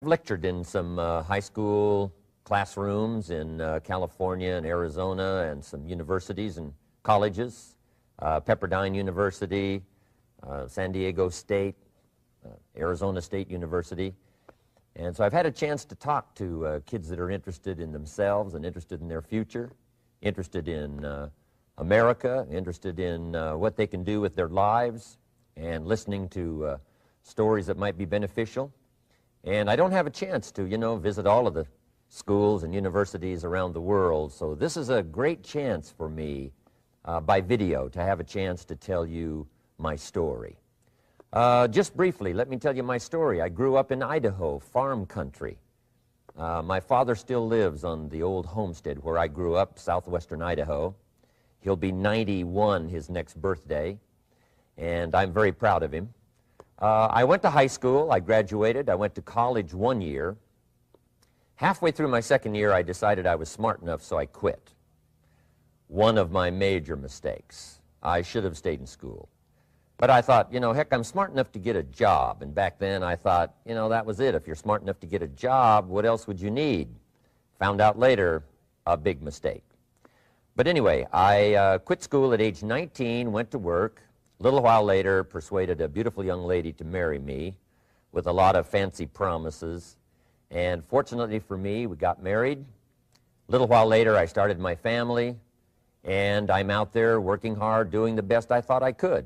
Lectured in some high school classrooms in California and Arizona and some universities and colleges, Pepperdine University, San Diego State, Arizona State University. And so I've had a chance to talk to kids that are interested in themselves and interested in their future, interested in America, interested in what they can do with their lives, and listening to stories that might be beneficial. And I don't have a chance to, visit all of the schools and universities around the world, so this is a great chance for me by video to have a chance to tell you my story. Just briefly, let me tell you my story. I grew up in Idaho, farm country. My father still lives on the old homestead where I grew up, southwestern Idaho. He'll be 91 his next birthday, and I'm very proud of him. I went to high school, I graduated, I went to college 1 year. Halfway through my second year, I decided I was smart enough, so I quit. One of my major mistakes. I should have stayed in school. But I thought, heck, I'm smart enough to get a job. And back then I thought, that was it. If you're smart enough to get a job, what else would you need? Found out later, a big mistake. But anyway, I quit school at age 19, went to work. A little while later, persuaded a beautiful young lady to marry me with a lot of fancy promises. And fortunately for me, we got married. A little while later, I started my family, and I'm out there working hard, doing the best I thought I could.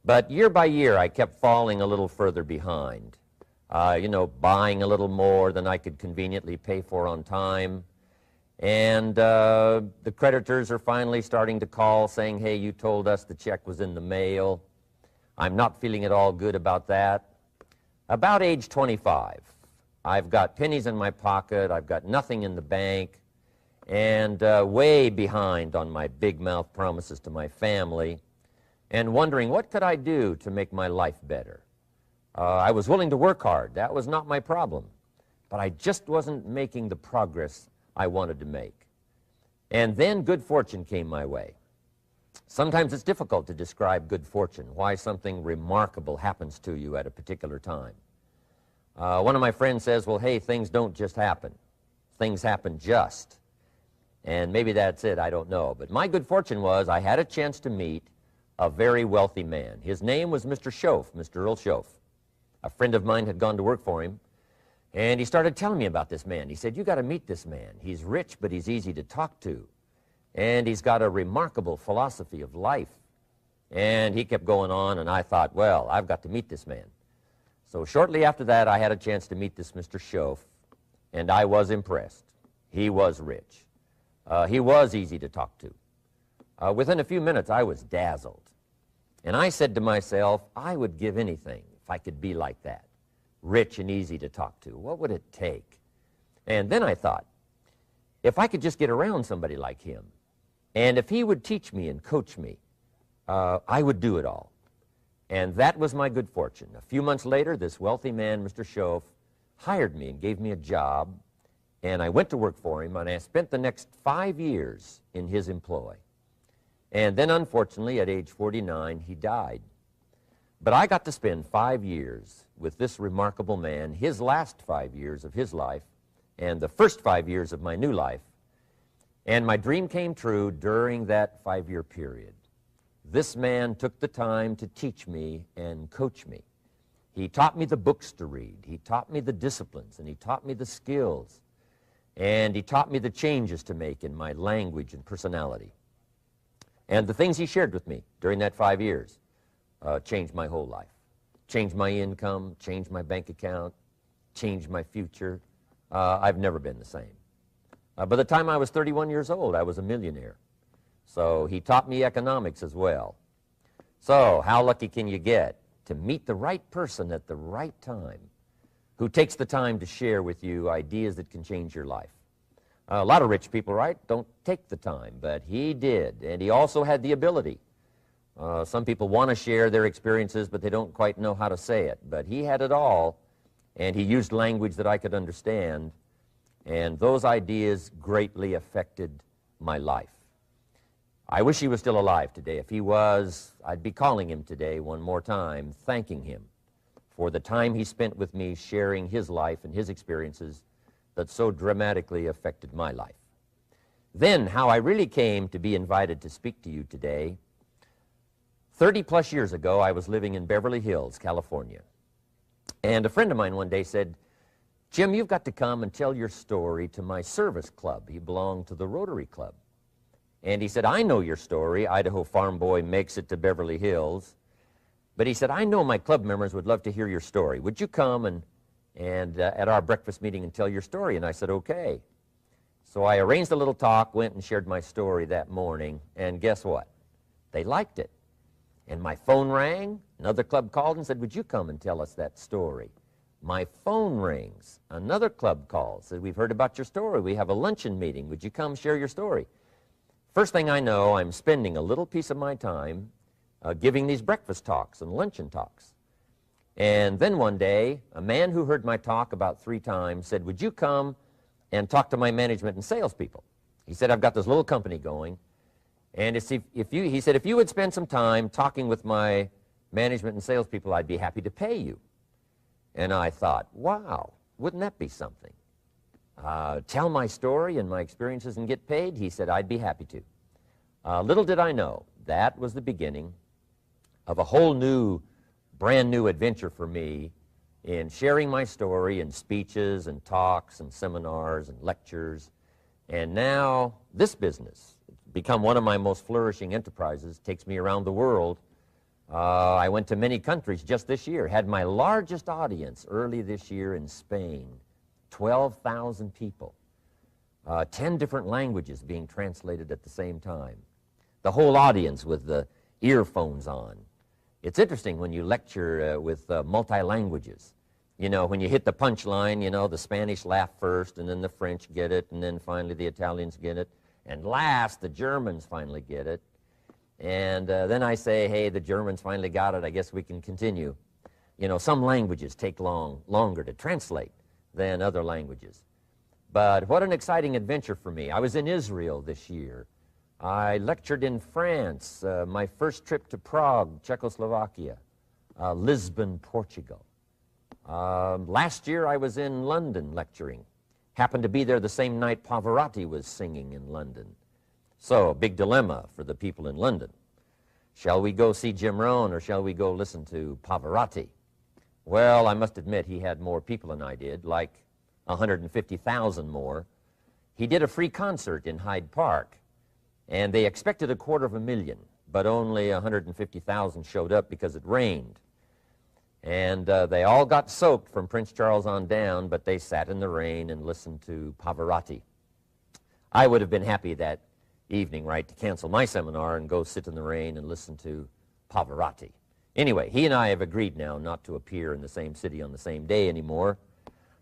But year by year, I kept falling a little further behind. Buying a little more than I could conveniently pay for on time. And the creditors are finally starting to call saying, hey, you told us the check was in the mail. I'm not feeling at all good about that. About age 25, I've got pennies in my pocket, I've got nothing in the bank, and way behind on my big mouth promises to my family, and wondering what could I do to make my life better. I was willing to work hard, that was not my problem, but I just wasn't making the progress I wanted to make. And then good fortune came my way. Sometimes it's difficult to describe good fortune, why something remarkable happens to you at a particular time. One of my friends says, well, hey, things don't just happen. Things happen just. And maybe that's it, I don't know. But my good fortune was I had a chance to meet a very wealthy man. His name was Mr. Schoaf, Mr. Earl Schoaf. A friend of mine had gone to work for him. And he started telling me about this man. He said, you got to meet this man. He's rich, but he's easy to talk to. And he's got a remarkable philosophy of life. And he kept going on, and I thought, well, I've got to meet this man. So shortly after that, I had a chance to meet this Mr. Schoaf, and I was impressed. He was rich. He was easy to talk to. Within a few minutes, I was dazzled. And I said to myself, I would give anything if I could be like that. Rich and easy to talk to. What would it take? And then I thought, if I could just get around somebody like him, and if he would teach me and coach me, I would do it all. And that was my good fortune. A few months later, this wealthy man, Mr. Schoaf, hired me and gave me a job, and I went to work for him, and I spent the next 5 years in his employ. And then, unfortunately, at age 49, he died. But I got to spend 5 years with this remarkable man, his last 5 years of his life, and the first 5 years of my new life. And my dream came true during that 5-year period. This man took the time to teach me and coach me. He taught me the books to read. He taught me the disciplines, and he taught me the skills. And he taught me the changes to make in my language and personality. And the things he shared with me during that 5 years changed my whole life. Changed my income, changed my bank account, changed my future. I've never been the same. By the time I was 31 years old, I was a millionaire. So he taught me economics as well. So how lucky can you get to meet the right person at the right time who takes the time to share with you ideas that can change your life? A lot of rich people, right, don't take the time, but he did, and he also had the ability. Some people want to share their experiences, but they don't quite know how to say it. But he had it all, and he used language that I could understand, and those ideas greatly affected my life. I wish he was still alive today. If he was, I'd be calling him today one more time, thanking him for the time he spent with me sharing his life and his experiences that so dramatically affected my life. Then, how I really came to be invited to speak to you today. 30-plus years ago, I was living in Beverly Hills, California. And a friend of mine one day said, "Jim, you've got to come and tell your story to my service club." He belonged to the Rotary Club. And he said, "I know your story. Idaho farm boy makes it to Beverly Hills." But he said, "I know my club members would love to hear your story. Would you come and at our breakfast meeting and tell your story?" And I said, "Okay." So I arranged a little talk, went and shared my story that morning, and guess what? They liked it. And my phone rang. Another club called and said, "Would you come and tell us that story?" My phone rings. Another club calls, said, "We've heard about your story. We have a luncheon meeting. Would you come share your story?" First thing I know, I'm spending a little piece of my time giving these breakfast talks and luncheon talks. And then one day, a man who heard my talk about 3 times said, "Would you come and talk to my management and salespeople?" He said, "I've got this little company going, and he said, if you would spend some time talking with my management and salespeople, I'd be happy to pay you." And I thought, wow, wouldn't that be something? Tell my story and my experiences and get paid? He said, "I'd be happy to." Little did I know, that was the beginning of a whole new, brand new adventure for me in sharing my story in speeches and talks and seminars and lectures. And now this business, it's become one of my most flourishing enterprises, takes me around the world. I went to many countries just this year, had my largest audience early this year in Spain, 12,000 people, 10 different languages being translated at the same time, the whole audience with the earphones on. It's interesting when you lecture with multi-languages. You know, when you hit the punchline, you know, the Spanish laugh first, and then the French get it, and then finally the Italians get it, and last the Germans finally get it. And then I say, "Hey, the Germans finally got it. I guess we can continue." You know, some languages take longer to translate than other languages. But what an exciting adventure for me. I was in Israel this year. I lectured in France, my first trip to Prague, Czechoslovakia, Lisbon, Portugal. Last year I was in London lecturing. Happened to be there the same night Pavarotti was singing in London. So, big dilemma for the people in London. Shall we go see Jim Rohn or shall we go listen to Pavarotti? Well, I must admit he had more people than I did, like 150,000 more. He did a free concert in Hyde Park, and they expected 250,000, but only 150,000 showed up because it rained. And they all got soaked from Prince Charles on down, but they sat in the rain and listened to Pavarotti. I would have been happy that evening, right, to cancel my seminar and go sit in the rain and listen to Pavarotti. Anyway, he and I have agreed now not to appear in the same city on the same day anymore.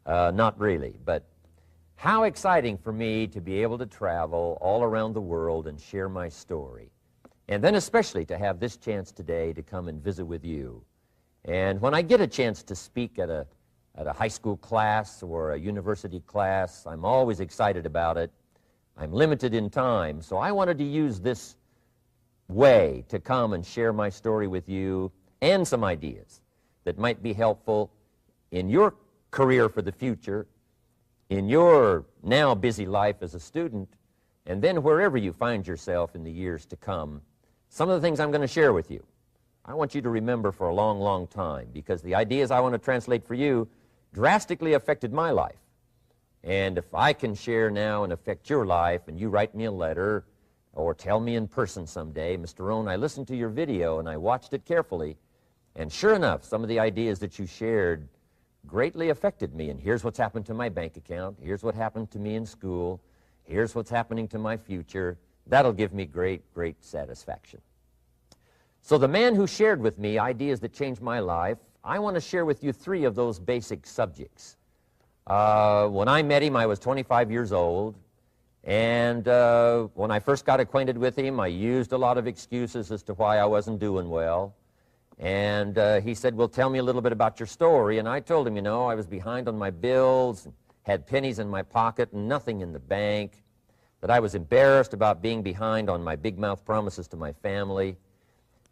Not really, but how exciting for me to be able to travel all around the world and share my story. And then especially to have this chance today to come and visit with you. And when I get a chance to speak at a high school class or a university class, I'm always excited about it. I'm limited in time, so I wanted to use this way to come and share my story with you and some ideas that might be helpful in your career for the future, in your now busy life as a student, and then wherever you find yourself in the years to come. Some of the things I'm going to share with you, I want you to remember for a long, long time, because the ideas I want to translate for you drastically affected my life. And if I can share now and affect your life, and you write me a letter or tell me in person someday, "Mr. Rohn, I listened to your video and I watched it carefully, and sure enough, some of the ideas that you shared greatly affected me, and here's what's happened to my bank account, here's what happened to me in school, here's what's happening to my future," that'll give me great, great satisfaction. So the man who shared with me ideas that changed my life, I want to share with you 3 of those basic subjects. When I met him, I was 25 years old, and when I first got acquainted with him, I used a lot of excuses as to why I wasn't doing well. And he said, "Well, tell me a little bit about your story." And I told him, you know, I was behind on my bills, had pennies in my pocket and nothing in the bank, that I was embarrassed about being behind on my big mouth promises to my family.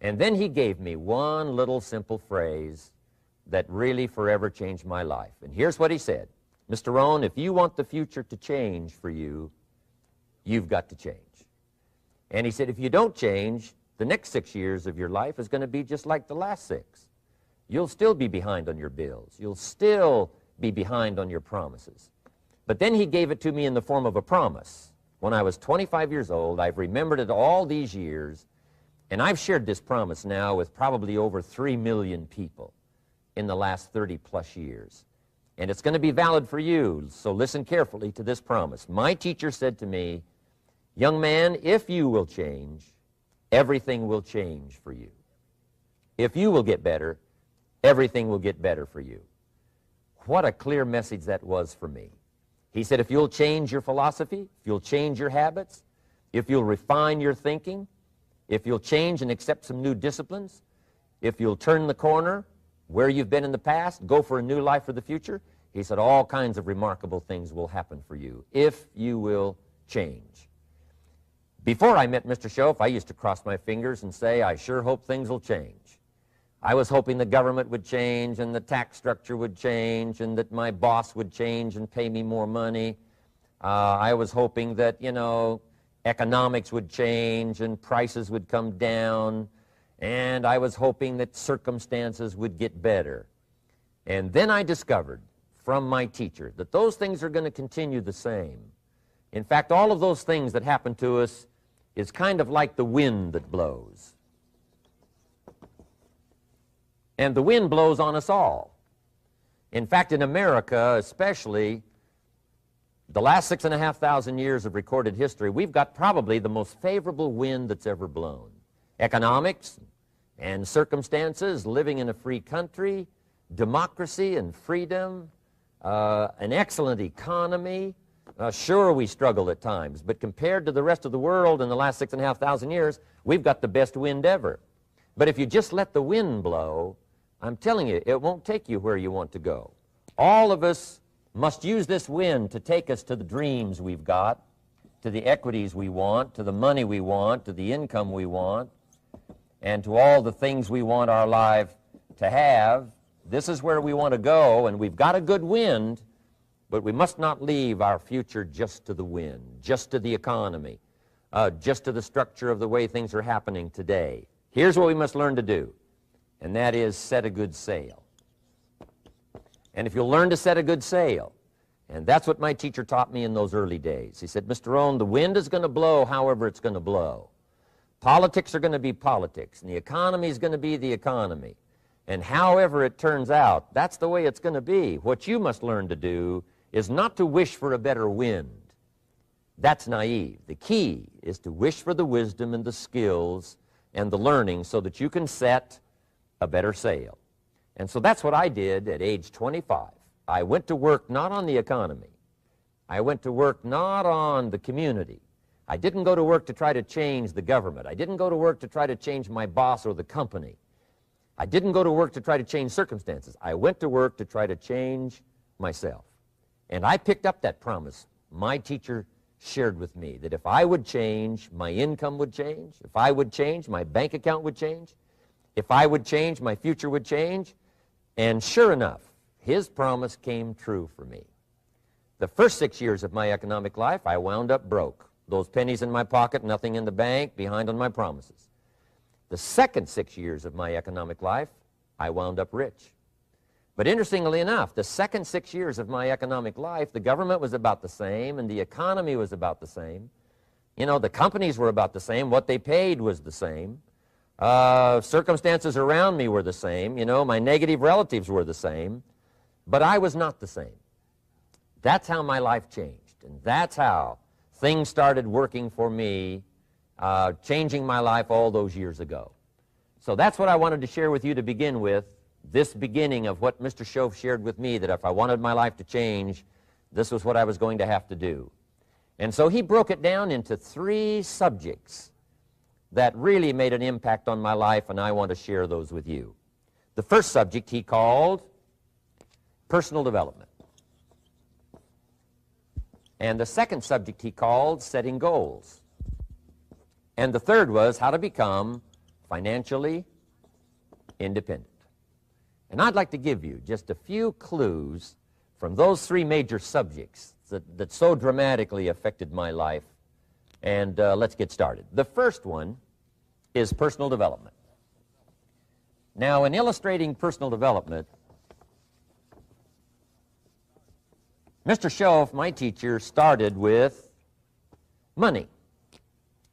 And then he gave me one little simple phrase, that really forever changed my life. And here's what he said. Mr. Rohn, if you want the future to change for you, you've got to change. And he said, if you don't change, the next 6 years of your life is going to be just like the last 6. You'll still be behind on your bills. You'll still be behind on your promises. But then he gave it to me in the form of a promise. When I was 25 years old, I've remembered it all these years, and I've shared this promise now with probably over 3 million people in the last 30-plus years. And it's going to be valid for you, so listen carefully to this promise. My teacher said to me, young man, if you will change, everything will change for you. If you will get better, everything will get better for you. What a clear message that was for me. He said, if you'll change your philosophy, if you'll change your habits, if you'll refine your thinking, if you'll change and accept some new disciplines, if you'll turn the corner where you've been in the past, go for a new life for the future, he said all kinds of remarkable things will happen for you if you will change. Before I met Mr. Schoaf, I used to cross my fingers and say, I sure hope things will change. I was hoping the government would change and the tax structure would change and that my boss would change and pay me more money. I was hoping that, economics would change and prices would come down, and I was hoping that circumstances would get better. And then I discovered from my teacher that those things are going to continue the same. In fact, all of those things that happen to us is kind of like the wind that blows. And the wind blows on us all. In fact, in America especially, the last 6,500 years of recorded history, we've got probably the most favorable wind that's ever blown. Economics and circumstances, living in a free country, democracy and freedom, an excellent economy. Sure, we struggle at times, but compared to the rest of the world in the last 6,500 years, we've got the best wind ever. But if you just let the wind blow, I'm telling you, it won't take you where you want to go. All of us must use this wind to take us to the dreams we've got, to the equities we want, to the money we want, to the income we want, and to all the things we want our life to have. This is where we want to go, and we've got a good wind, but we must not leave our future just to the wind, just to the economy, just to the structure of the way things are happening today. Here's what we must learn to do, and that is set a good sail. And if you'll learn to set a good sail, and that's what my teacher taught me in those early days. He said, Mr. Rohn, the wind is going to blow however it's going to blow. Politics are going to be politics, and the economy is going to be the economy. And however it turns out, that's the way it's going to be. What you must learn to do is not to wish for a better wind. That's naive. The key is to wish for the wisdom and the skills and the learning so that you can set a better sail. And so that's what I did at age 25. I went to work not on the economy. I went to work not on the community. I didn't go to work to try to change the government. I didn't go to work to try to change my boss or the company. I didn't go to work to try to change circumstances. I went to work to try to change myself. And I picked up that promise my teacher shared with me, that if I would change, my income would change. If I would change, my bank account would change. If I would change, my future would change. And sure enough, his promise came true for me. The first 6 years of my economic life, I wound up broke. Those pennies in my pocket, nothing in the bank, behind on my promises. The second 6 years of my economic life, I wound up rich. But interestingly enough, the second 6 years of my economic life, the government was about the same and the economy was about the same. The companies were about the same. What they paid was the same. Circumstances around me were the same. My negative relatives were the same. But I was not the same. That's how my life changed. And that's how things started working for me, changing my life all those years ago. So that's what I wanted to share with you to begin with, this beginning of what Mr. Schoaf shared with me, that if I wanted my life to change, this was what I was going to have to do. And so he broke it down into 3 subjects that really made an impact on my life, and I want to share those with you. The first subject he called personal development. And the second subject he called setting goals. And the third was how to become financially independent. And I'd like to give you just a few clues from those three major subjects that so dramatically affected my life. And let's get started. The first one is personal development. Now, in illustrating personal development, Mr. Schoaf, my teacher, started with money.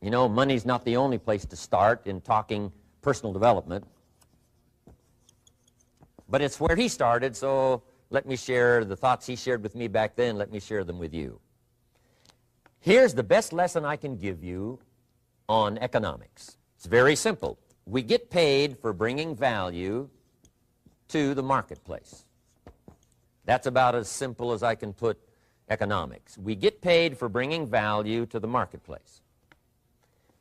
You know, money's not the only place to start in talking personal development, but it's where he started, so let me share the thoughts he shared with me back then. Let me share them with you. Here's the best lesson I can give you on economics. It's very simple. We get paid for bringing value to the marketplace. That's about as simple as I can put economics. We get paid for bringing value to the marketplace.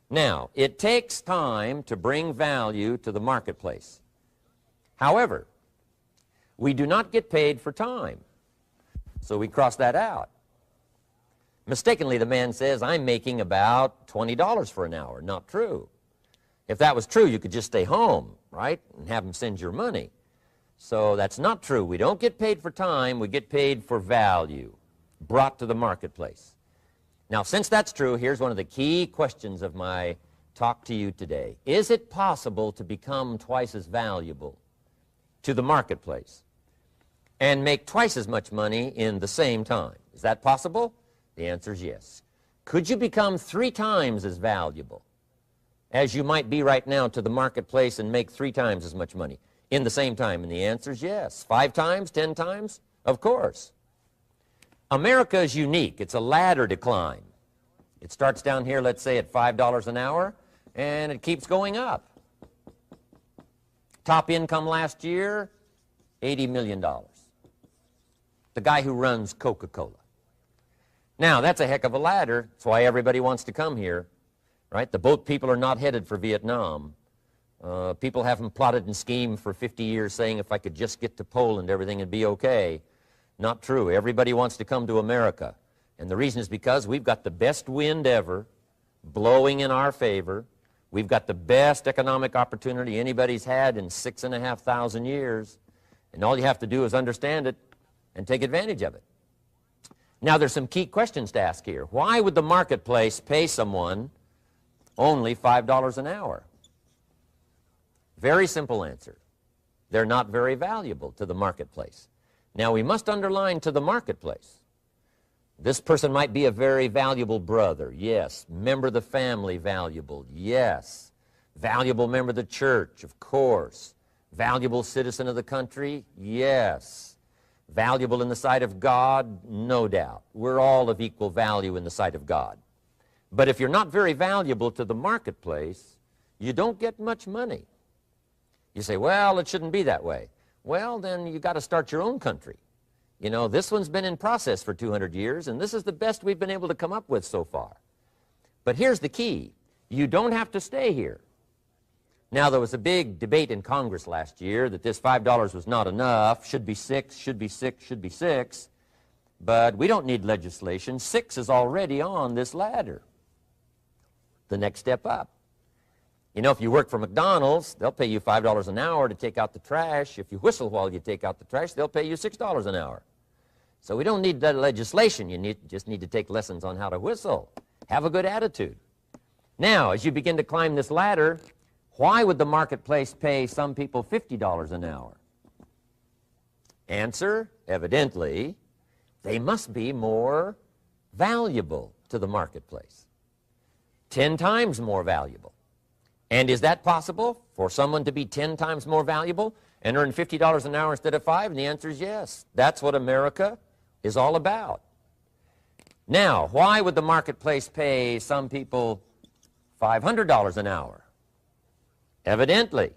Now, it takes time to bring value to the marketplace. However, we do not get paid for time, so we cross that out. Mistakenly, the man says, I'm making about $20 for an hour. Not true. If that was true, you could just stay home, right, and have him send your money. So that's not true. We don't get paid for time. We get paid for value brought to the marketplace. Now, since that's true, here's one of the key questions of my talk to you today. Is it possible to become twice as valuable to the marketplace and make twice as much money in the same time? Is that possible? The answer is yes. Could you become 3 times as valuable as you might be right now to the marketplace and make 3 times as much money in the same time? And the answer is yes. 5 times, 10 times? Of course. America is unique. It's a ladder to climb. It starts down here, let's say, at $5 an hour, and it keeps going up. Top income last year, $80 million. The guy who runs Coca-Cola. Now, that's a heck of a ladder. That's why everybody wants to come here, right? The boat people are not headed for Vietnam. People haven't plotted and schemed for 50 years saying if I could just get to Poland, everything would be okay. Not true. Everybody wants to come to America. And the reason is because we've got the best wind ever blowing in our favor. We've got the best economic opportunity anybody's had in 6,500 years. And all you have to do is understand it and take advantage of it. Now, there's some key questions to ask here. Why would the marketplace pay someone only $5 an hour? Very simple answer. They're not very valuable to the marketplace. Now, we must underline to the marketplace. This person might be a very valuable brother, yes. Member of the family, valuable, yes. Valuable member of the church, of course. Valuable citizen of the country, yes. Valuable in the sight of God, no doubt. We're all of equal value in the sight of God. But if you're not very valuable to the marketplace, you don't get much money. You say, well, it shouldn't be that way. Well, then you got to start your own country. You know, this one's been in process for 200 years, and this is the best we've been able to come up with so far. But here's the key. You don't have to stay here. Now, there was a big debate in Congress last year that this $5 was not enough, should be 6, should be 6, should be 6. But we don't need legislation. 6 is already on this ladder. The next step up. You know, if you work for McDonald's, they'll pay you $5 an hour to take out the trash. If you whistle while you take out the trash, they'll pay you $6 an hour. So we don't need that legislation. You just need to take lessons on how to whistle. Have a good attitude. Now, as you begin to climb this ladder, why would the marketplace pay some people $50 an hour? Answer, evidently, they must be more valuable to the marketplace. 10 times more valuable. And is that possible for someone to be 10 times more valuable and earn $50 an hour instead of 5? And the answer is yes. That's what America is all about. Now, why would the marketplace pay some people $500 an hour? Evidently,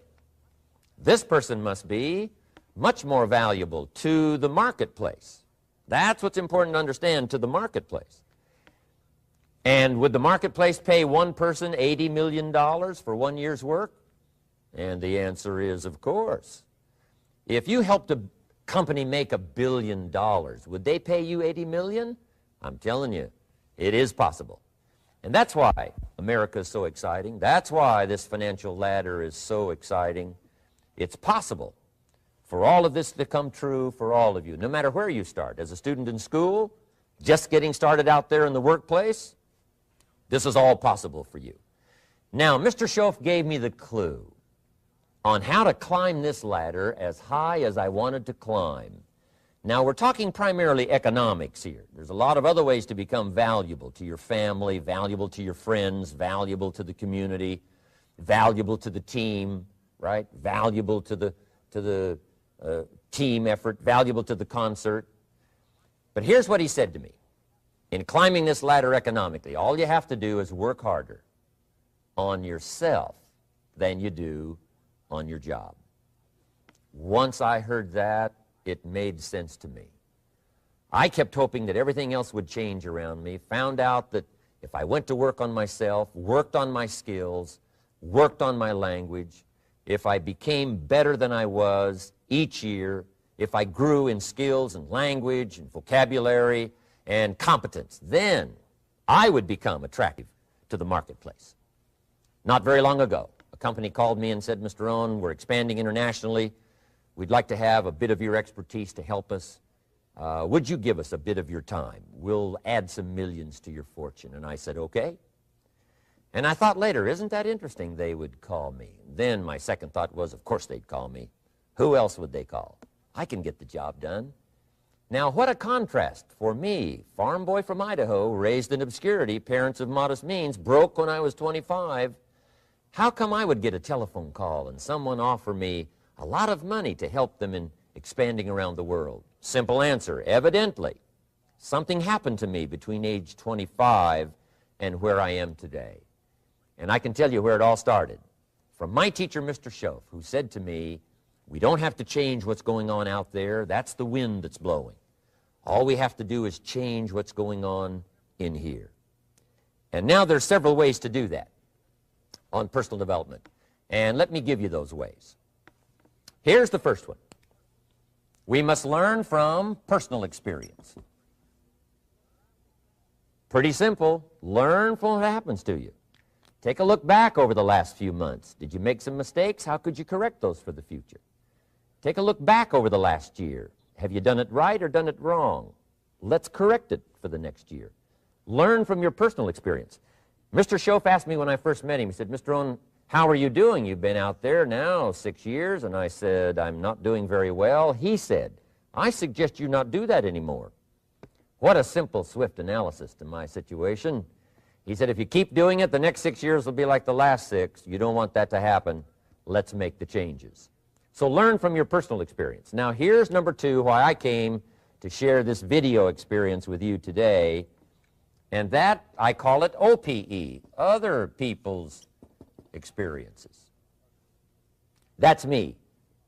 this person must be much more valuable to the marketplace. That's what's important to understand, to the marketplace. And would the marketplace pay one person $80 million for 1 year's work? And the answer is, of course. If you helped a company make $1 billion, would they pay you $80 million? I'm telling you, it is possible. And that's why America is so exciting. That's why this financial ladder is so exciting. It's possible for all of this to come true for all of you, no matter where you start, as a student in school, just getting started out there in the workplace, this is all possible for you. Now, Mr. Schoaf gave me the clue on how to climb this ladder as high as I wanted to climb. Now, we're talking primarily economics here. There's a lot of other ways to become valuable to your family, valuable to your friends, valuable to the community, valuable to the team, right? Valuable to the team effort, valuable to the concert. But here's what he said to me. In climbing this ladder economically, all you have to do is work harder on yourself than you do on your job. Once I heard that, it made sense to me. I kept hoping that everything else would change around me, found out that if I went to work on myself, worked on my skills, worked on my language, if I became better than I was each year, if I grew in skills and language and vocabulary and competence, then I would become attractive to the marketplace. Not very long ago, a company called me and said, Mr. Owen, we're expanding internationally. We'd like to have a bit of your expertise to help us. Would you give us a bit of your time? We'll add some millions to your fortune. And I said, okay. And I thought later, isn't that interesting they would call me? Then my second thought was, of course they'd call me. Who else would they call? I can get the job done. Now, what a contrast for me, farm boy from Idaho, raised in obscurity, parents of modest means, broke when I was 25. How come I would get a telephone call and someone offer me a lot of money to help them in expanding around the world? Simple answer, evidently. Something happened to me between age 25 and where I am today. And I can tell you where it all started. From my teacher, Mr. Schoaf, who said to me, we don't have to change what's going on out there. That's the wind that's blowing. All we have to do is change what's going on in here. And now there's several ways to do that on personal development. And let me give you those ways. Here's the first one. We must learn from personal experience. Pretty simple. Learn from what happens to you. Take a look back over the last few months. Did you make some mistakes? How could you correct those for the future? Take a look back over the last year. Have you done it right or done it wrong? Let's correct it for the next year. Learn from your personal experience. Mr. Schoaf asked me when I first met him, he said, Mr. Owen, how are you doing? You've been out there now 6 years. And I said, I'm not doing very well. He said, I suggest you not do that anymore. What a simple, swift analysis to my situation. He said, if you keep doing it, the next 6 years will be like the last 6. You don't want that to happen. Let's make the changes. So learn from your personal experience. Now, here's number 2, why I came to share this video experience with you today. And that, I call it OPE, other people's experiences. That's me,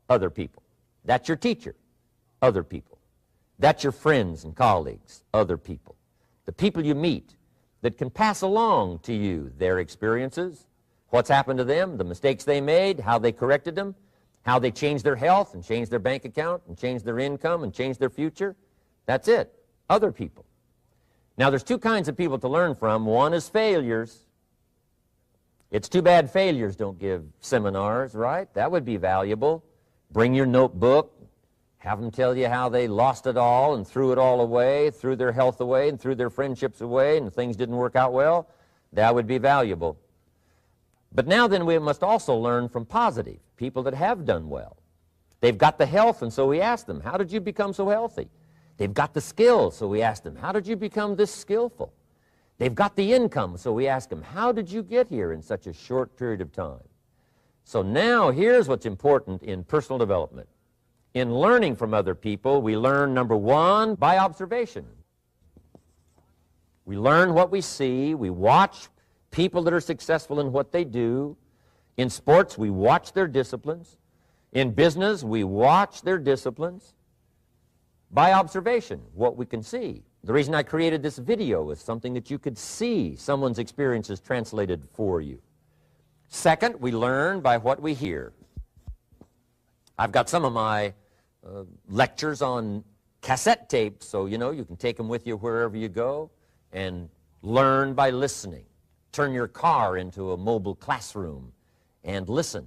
other people. That's your teacher, other people. That's your friends and colleagues, other people. The people you meet that can pass along to you their experiences, what's happened to them, the mistakes they made, how they corrected them, how they changed their health and changed their bank account and changed their income and changed their future. That's it, other people. Now, there's 2 kinds of people to learn from. One is failures. It's too bad failures don't give seminars, right? That would be valuable. Bring your notebook, have them tell you how they lost it all and threw it all away, threw their health away and threw their friendships away and things didn't work out well. That would be valuable. But now then we must also learn from positive, people that have done well. They've got the health, and so we ask them, how did you become so healthy? They've got the skills, so we ask them, how did you become this skillful? They've got the income, so we ask them, how did you get here in such a short period of time? So now here's what's important in personal development. In learning from other people, we learn, number 1, by observation. We learn what we see. We watch people that are successful in what they do. In sports, we watch their disciplines. In business, we watch their disciplines. By observation, what we can see. The reason I created this video was something that you could see someone's experiences translated for you. Second, we learn by what we hear. I've got some of my lectures on cassette tapes, so you can take them with you wherever you go and learn by listening. Turn your car into a mobile classroom and listen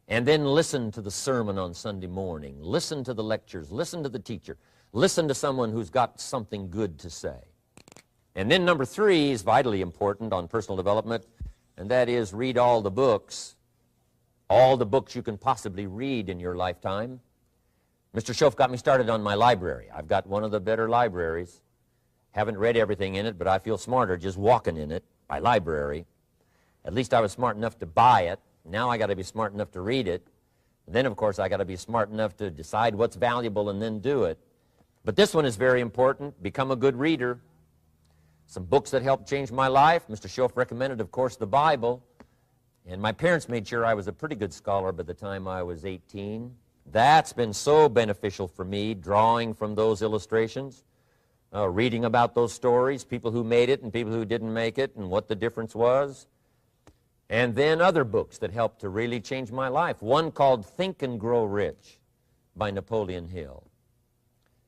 And then listen to the sermon on Sunday morning. Listen to the lectures. Listen to the teacher. Listen to someone who's got something good to say. And then number 3 is vitally important on personal development, and that is read all the books you can possibly read in your lifetime. Mr. Schoaf got me started on my library. I've got one of the better libraries. Haven't read everything in it, but I feel smarter just walking in it, my library. At least I was smart enough to buy it. Now I got to be smart enough to read it. And then, of course, I got to be smart enough to decide what's valuable and then do it. But this one is very important. Become a good reader. Some books that helped change my life. Mr. Schoaf recommended, of course, the Bible. And my parents made sure I was a pretty good scholar by the time I was 18. That's been so beneficial for me, drawing from those illustrations, reading about those stories, people who made it and people who didn't make it, and what the difference was. And then other books that helped to really change my life. One called Think and Grow Rich by Napoleon Hill.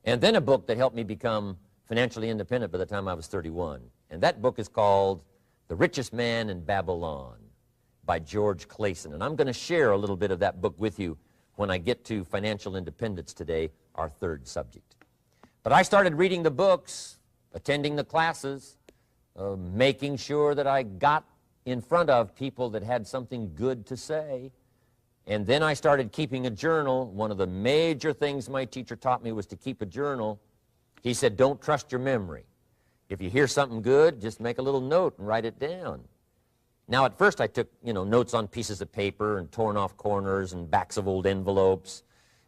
And then a book that helped me become financially independent by the time I was 31. And that book is called The Richest Man in Babylon by George Clason. And I'm going to share a little bit of that book with you when I get to financial independence today, our 3rd subject. But I started reading the books, attending the classes, making sure that I got in front of people that had something good to say. And then I started keeping a journal. One of the major things my teacher taught me was to keep a journal. He said, don't trust your memory. If you hear something good, just make a little note and write it down. Now, at first I took, notes on pieces of paper and torn off corners and backs of old envelopes.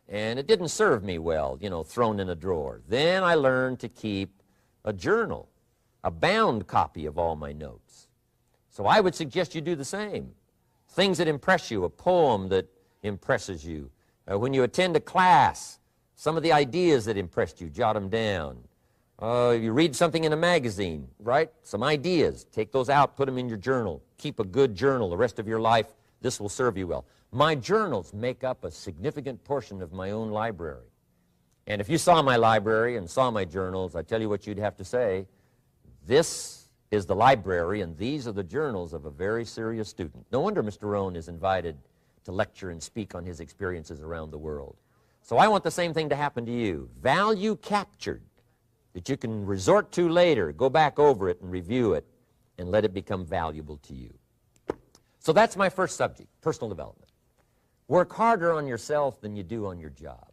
And it didn't serve me well, thrown in a drawer. Then I learned to keep a journal, a bound copy of all my notes. So I would suggest you do the same. Things that impress you, a poem that impresses you. When you attend a class, some of the ideas that impressed you, jot them down. You read something in a magazine, right? Some ideas. Take those out, put them in your journal. Keep a good journal the rest of your life. This will serve you well. My journals make up a significant portion of my own library. And if you saw my library and saw my journals, I tell you what you'd have to say. This is the library, and these are the journals of a very serious student. No wonder Mr. Rohn is invited to lecture and speak on his experiences around the world. So I want the same thing to happen to you. Value captured that you can resort to later, go back over it and review it, and let it become valuable to you. So that's my first subject, personal development. Work harder on yourself than you do on your job.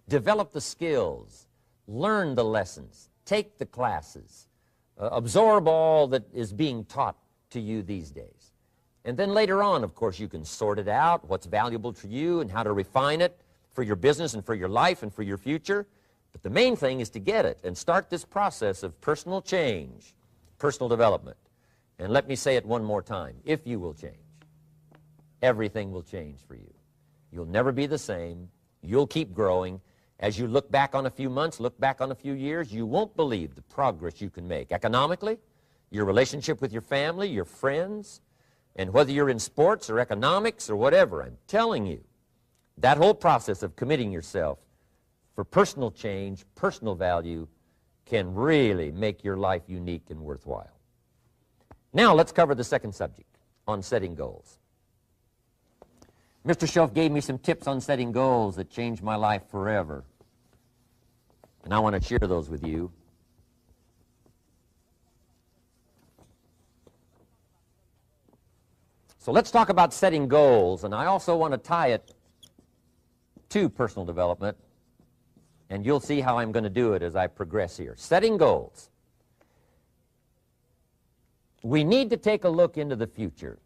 Develop the skills, learn the lessons, take the classes, absorb all that is being taught to you these days. And then later on, of course, you can sort it out, what's valuable to you and how to refine it for your business and for your life and for your future. But the main thing is to get it and start this process of personal change, personal development. And let me say it one more time. If you will change, everything will change for you. You'll never be the same. You'll keep growing. As you look back on a few months, look back on a few years, you won't believe the progress you can make. Economically, your relationship with your family, your friends, and whether you're in sports or economics or whatever, I'm telling you, that whole process of committing yourself for personal change, personal value, can really make your life unique and worthwhile. Now let's cover the second subject, on setting goals. Mr. Schoaf gave me some tips on setting goals that changed my life forever. And I want to share those with you. So let's talk about setting goals, and I also want to tie it to personal development, and you'll see how I'm going to do it as I progress here. Setting goals. We need to take a look into the future.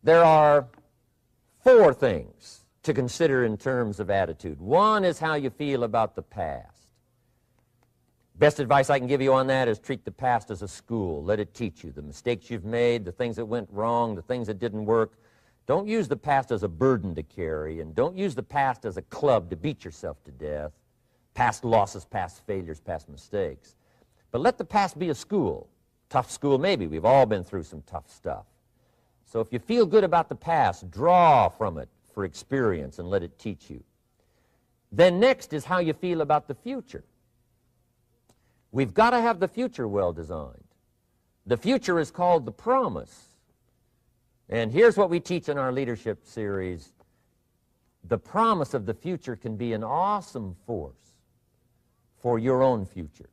There are 4 things to consider in terms of attitude. One is how you feel about the past. Best advice I can give you on that is treat the past as a school. Let it teach you the mistakes you've made, the things that went wrong, the things that didn't work. Don't use the past as a burden to carry, and don't use the past as a club to beat yourself to death. Past losses, past failures, past mistakes. But let the past be a school. Tough school maybe. We've all been through some tough stuff. So if you feel good about the past, draw from it for experience and let it teach you. Then next is how you feel about the future. We've got to have the future well designed. The future is called the promise. And here's what we teach in our leadership series. The promise of the future can be an awesome force for your own future.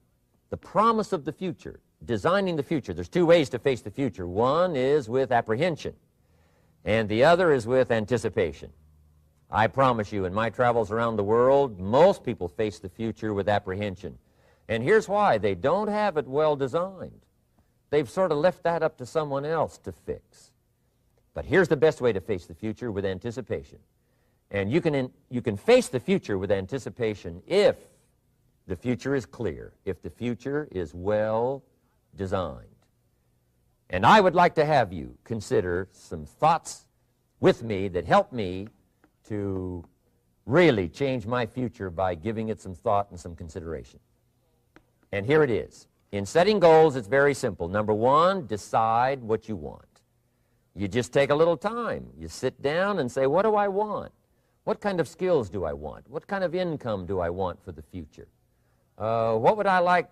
The promise of the future, designing the future. There's two ways to face the future. One is with apprehension, and the other is with anticipation. I promise you, in my travels around the world, most people face the future with apprehension. And here's why. They don't have it well designed. They've sort of left that up to someone else to fix. But here's the best way to face the future, with anticipation. And you can face the future with anticipation if the future is clear, if the future is well designed. And I would like to have you consider some thoughts with me that help me to really change my future by giving it some thought and some consideration. And here it is. In setting goals, it's very simple. Number one, decide what you want. You just take a little time. You sit down and say, what do I want? What kind of skills do I want? What kind of income do I want for the future? What would I like?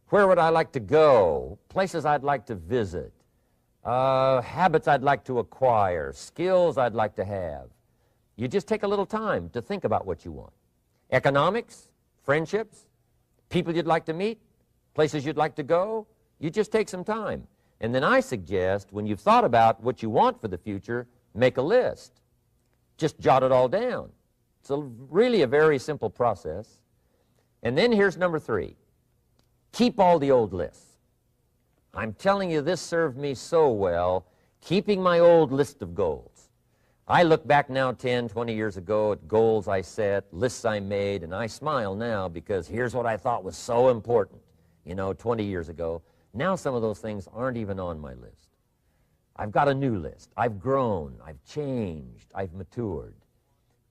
Where would I like to go? Places I'd like to visit. Habits I'd like to acquire. Skills I'd like to have. You just take a little time to think about what you want. Economics, friendships, people you'd like to meet, places you'd like to go. You just take some time. And then I suggest, when you've thought about what you want for the future, make a list. Just jot it all down. It's really a very simple process. And then here's number three. Keep all the old lists. I'm telling you, this served me so well, keeping my old list of goals. I look back now 10, 20 years ago at goals I set, lists I made, and I smile now because here's what I thought was so important, 20 years ago. Now some of those things aren't even on my list. I've got a new list. I've grown. I've changed. I've matured.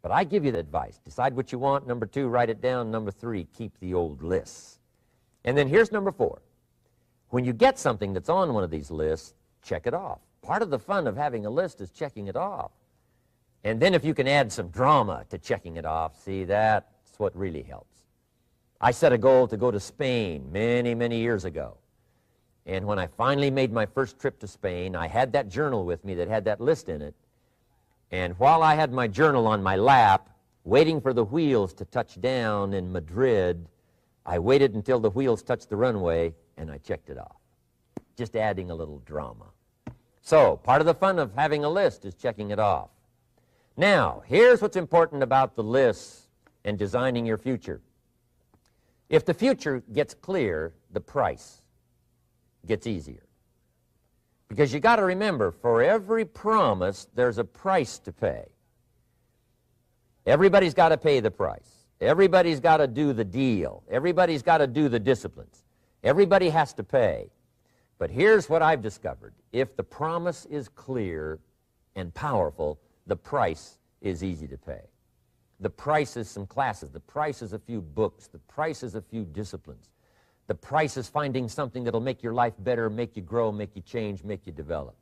But I give you the advice. Decide what you want. Number two, write it down. Number three, keep the old lists. And then here's number four. When you get something that's on one of these lists, check it off. Part of the fun of having a list is checking it off. And then if you can add some drama to checking it off, see, that's what really helps. I set a goal to go to Spain many, many years ago. And when I finally made my first trip to Spain, I had that journal with me that had that list in it. And while I had my journal on my lap, waiting for the wheels to touch down in Madrid, I waited until the wheels touched the runway, and I checked it off, just adding a little drama. So part of the fun of having a list is checking it off. Now, here's what's important about the lists and designing your future. If the future gets clear, the price gets easier. Because you got to remember, for every promise, there's a price to pay. Everybody's got to pay the price. Everybody's got to do the deal. Everybody's got to do the disciplines. Everybody has to pay. But here's what I've discovered. If the promise is clear and powerful, the price is easy to pay. The price is some classes. The price is a few books. The price is a few disciplines. The price is finding something that'll make your life better, make you grow, make you change, make you develop.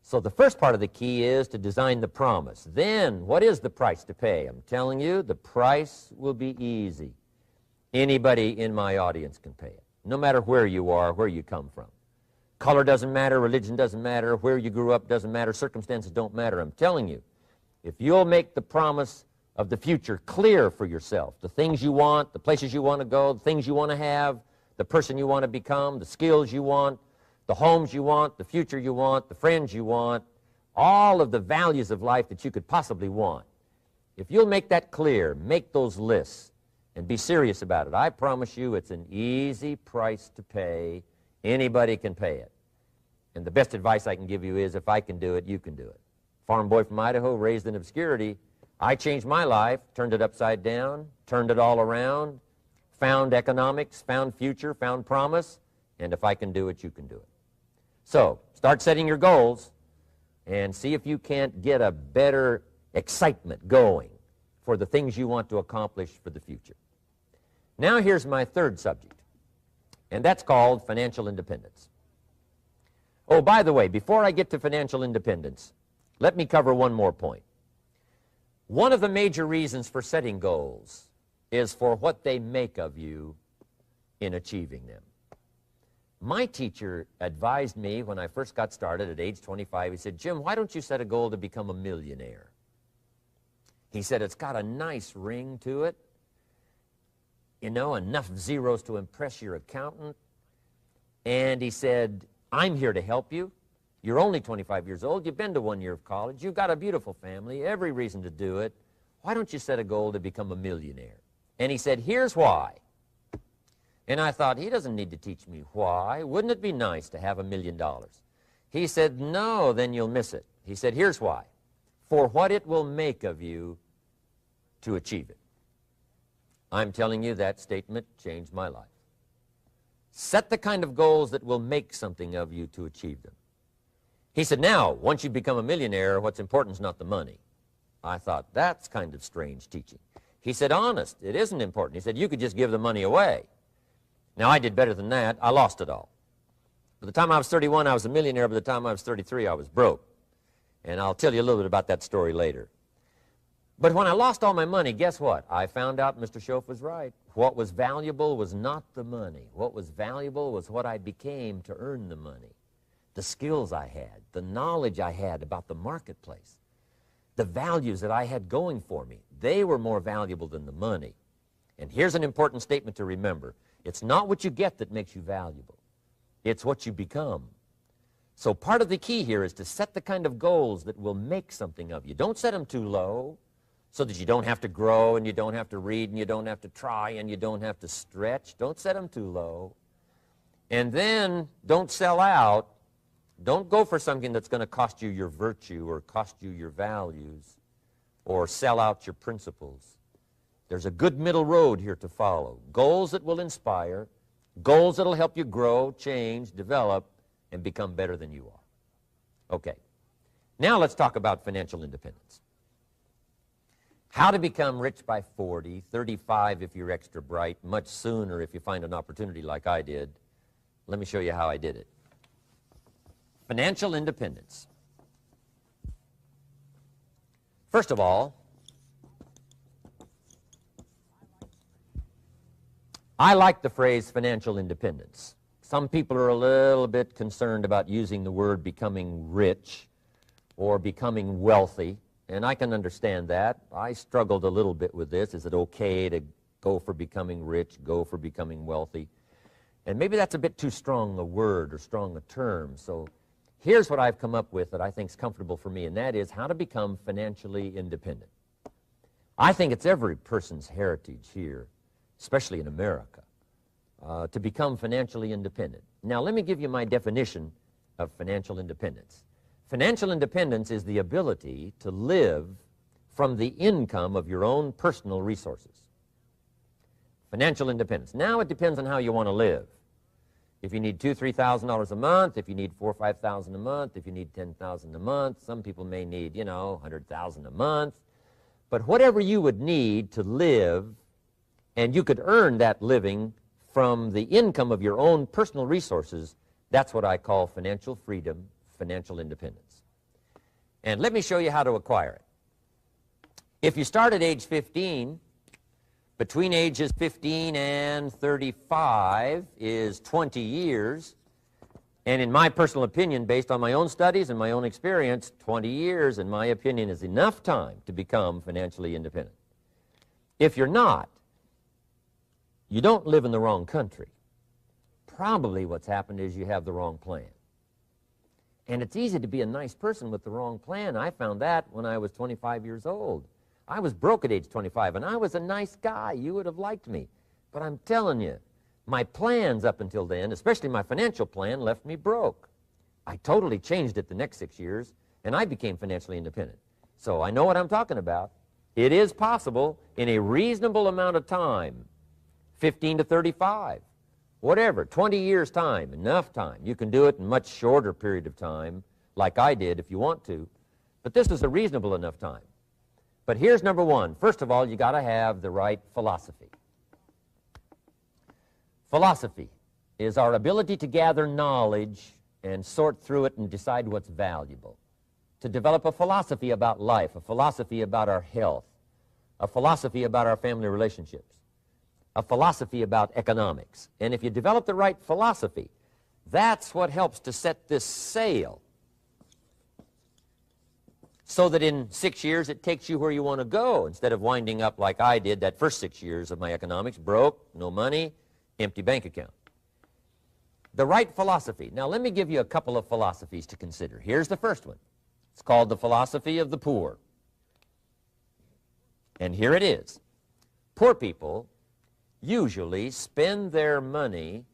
So the first part of the key is to design the promise. Then, what is the price to pay? I'm telling you, the price will be easy. Anybody in my audience can pay it, no matter where you are, where you come from. Color doesn't matter, religion doesn't matter, where you grew up doesn't matter, circumstances don't matter. I'm telling you, if you'll make the promise of the future clear for yourself, the things you want, the places you want to go, the things you want to have, the person you want to become, the skills you want, the homes you want, the future you want, the friends you want, all of the values of life that you could possibly want. If you'll make that clear, make those lists, and be serious about it, I promise you it's an easy price to pay. Anybody can pay it. And the best advice I can give you is, if I can do it, you can do it. Farm boy from Idaho, raised in obscurity, I changed my life, turned it upside down, turned it all around, found economics, found future, found promise, and if I can do it, you can do it. So, start setting your goals and see if you can't get a better excitement going for the things you want to accomplish for the future. Now here's my third subject, and that's called financial independence. Oh, by the way, before I get to financial independence, let me cover one more point. One of the major reasons for setting goals is for what they make of you in achieving them. My teacher advised me when I first got started at age 25, he said, Jim, why don't you set a goal to become a millionaire? He said, it's got a nice ring to it, you know, enough zeros to impress your accountant. And he said, I'm here to help you. You're only 25 years old. You've been to 1 year of college. You've got a beautiful family, every reason to do it. Why don't you set a goal to become a millionaire? And he said, here's why. And I thought, he doesn't need to teach me why. Wouldn't it be nice to have $1 million? He said, no, then you'll miss it. He said, here's why. For what it will make of you to achieve it. I'm telling you, that statement changed my life. Set the kind of goals that will make something of you to achieve them. He said, now, once you become a millionaire, what's important is not the money. I thought, that's kind of strange teaching. He said, honest, it isn't important. He said, you could just give the money away. Now, I did better than that. I lost it all. By the time I was 31, I was a millionaire. By the time I was 33, I was broke. And I'll tell you a little bit about that story later. But when I lost all my money, guess what? I found out Mr. Schoaf was right. What was valuable was not the money. What was valuable was what I became to earn the money. The skills I had, the knowledge I had about the marketplace, the values that I had going for me. They were more valuable than the money. And here's an important statement to remember. It's not what you get that makes you valuable. It's what you become. So part of the key here is to set the kind of goals that will make something of you. Don't set them too low so that you don't have to grow and you don't have to read and you don't have to try and you don't have to stretch. Don't set them too low. And then don't sell out. Don't go for something that's going to cost you your virtue or cost you your values or sell out your principles. There's a good middle road here to follow. Goals that will inspire, goals that will help you grow, change, develop, and become better than you are. Okay. Now let's talk about financial independence. How to become rich by 40, 35 if you're extra bright, much sooner if you find an opportunity like I did. Let me show you how I did it. Financial independence. First of all, I like the phrase financial independence. Some people are a little bit concerned about using the word becoming rich or becoming wealthy, and I can understand that. I struggled a little bit with this. Is it okay to go for becoming rich, go for becoming wealthy? And maybe that's a bit too strong a word or strong a term, so here's what I've come up with that I think is comfortable for me, and that is how to become financially independent. I think it's every person's heritage here, especially in America, to become financially independent. Now, let me give you my definition of financial independence. Financial independence is the ability to live from the income of your own personal resources. Financial independence. Now, it depends on how you want to live. If you need $2,000, $3,000 a month, if you need $4,000 or $5,000 a month, if you need $10,000 a month, some people may need, you know, $100,000 a month. But whatever you would need to live, and you could earn that living from the income of your own personal resources, that's what I call financial freedom, financial independence. And let me show you how to acquire it. If you start at age 15, between ages 15 and 35 is 20 years, and in my personal opinion, based on my own studies and my own experience, 20 years, in my opinion, is enough time to become financially independent. If you're not, you don't live in the wrong country. Probably what's happened is you have the wrong plan. And it's easy to be a nice person with the wrong plan. I found that when I was 25 years old. I was broke at age 25, and I was a nice guy. You would have liked me. But I'm telling you, my plans up until then, especially my financial plan, left me broke. I totally changed it the next 6 years, and I became financially independent. So I know what I'm talking about. It is possible in a reasonable amount of time, 15 to 35, whatever, 20 years time, enough time. You can do it in a much shorter period of time, like I did if you want to. But this is a reasonable enough time. But here's number one. First of all, you got to have the right philosophy. Philosophy is our ability to gather knowledge and sort through it and decide what's valuable. To develop a philosophy about life, a philosophy about our health, a philosophy about our family relationships, a philosophy about economics. And if you develop the right philosophy, That's what helps to set this sail, so that in 6 years it takes you where you want to go, instead of winding up like I did that first 6 years of my economics, broke, no money, empty bank account. The right philosophy. Now let me give you a couple of philosophies to consider. Here's the first one. It's called the philosophy of the poor. And here it is. Poor people usually spend their money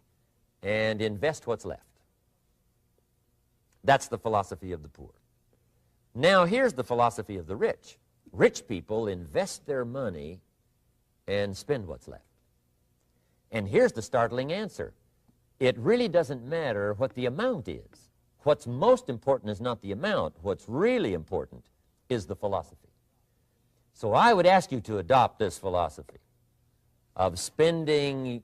and invest what's left. That's the philosophy of the poor. Now here's the philosophy of the rich. Rich people invest their money and spend what's left. And here's the startling answer. It really doesn't matter what the amount is. What's most important is not the amount. What's really important is the philosophy. So I would ask you to adopt this philosophy of spending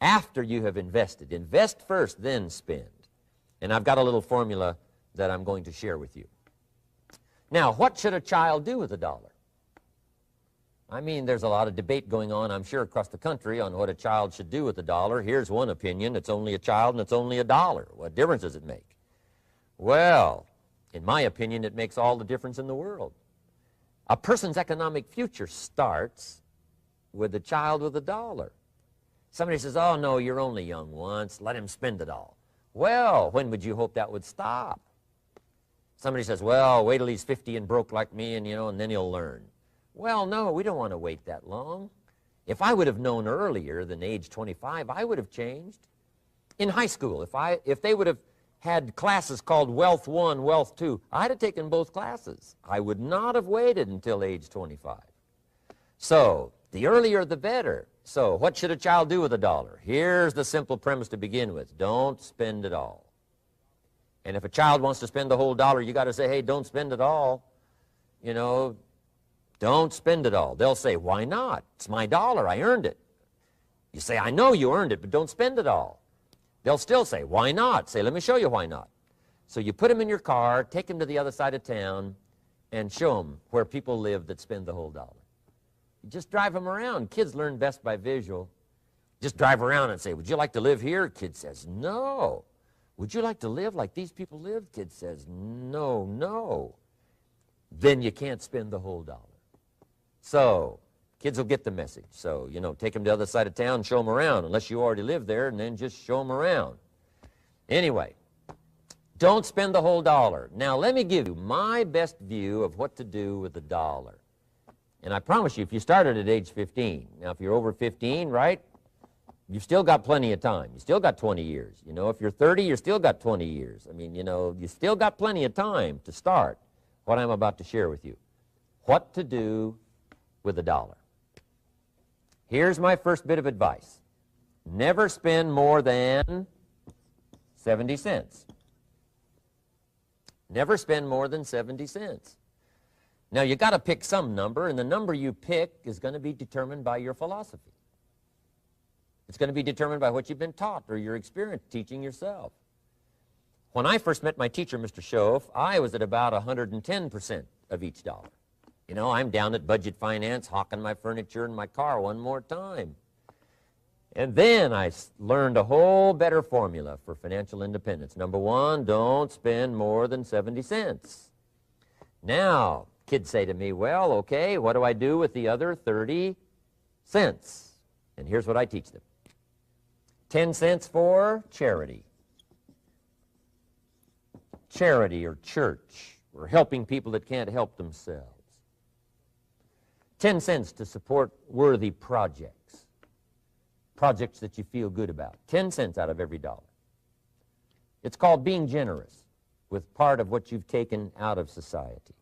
after you have invested. Invest first, then spend. And I've got a little formula that I'm going to share with you. Now, what should a child do with a dollar? I mean, there's a lot of debate going on, I'm sure, across the country on what a child should do with a dollar. Here's one opinion. It's only a child and it's only a dollar. What difference does it make? Well, in my opinion, it makes all the difference in the world. A person's economic future starts with a child with a dollar. Somebody says, oh, no, you're only young once. Let him spend it all. Well, when would you hope that would stop? Somebody says, well, wait till he's 50 and broke like me, and, and then he'll learn. Well, no, we don't want to wait that long. If I would have known earlier than age 25, I would have changed. In high school, if they would have had classes called Wealth 1, Wealth 2, I'd have taken both classes. I would not have waited until age 25. So, the earlier the better. So, what should a child do with a dollar? Here's the simple premise to begin with. Don't spend it all. And if a child wants to spend the whole dollar, you got to say, hey, don't spend it all. Don't spend it all. They'll say, why not? It's my dollar. I earned it. You say, I know you earned it, but don't spend it all. They'll still say, why not? Say, let me show you why not. So you put them in your car, take them to the other side of town, and show them where people live that spend the whole dollar. You just drive them around. Kids learn best by visual. Just drive around and say, would you like to live here? Kid says, no. Would you like to live like these people live? Kid says, no, no. Then you can't spend the whole dollar. So, kids will get the message. So, take them to the other side of town, show them around, unless you already live there, and then just show them around. Anyway, don't spend the whole dollar. Now, let me give you my best view of what to do with the dollar. And I promise you, if you started at age 15, now if you're over 15, right, you've still got plenty of time. You still got 20 years. If you're 30, you've still got 20 years. I mean, you still got plenty of time to start what I'm about to share with you. What to do with a dollar. Here's my first bit of advice. Never spend more than 70 cents. Never spend more than 70 cents. Now, you got to pick some number, and the number you pick is going to be determined by your philosophy. It's going to be determined by what you've been taught or your experience teaching yourself. When I first met my teacher, Mr. Schoaf, I was at about 110% of each dollar. I'm down at budget finance, hawking my furniture and my car one more time. And then I learned a whole better formula for financial independence. Number one, don't spend more than 70 cents. Now, kids say to me, well, okay, what do I do with the other 30 cents? And here's what I teach them. 10 cents for charity. Charity or church, or helping people that can't help themselves. 10 cents to support worthy projects. Projects that you feel good about. 10 cents out of every dollar. It's called being generous with part of what you've taken out of society.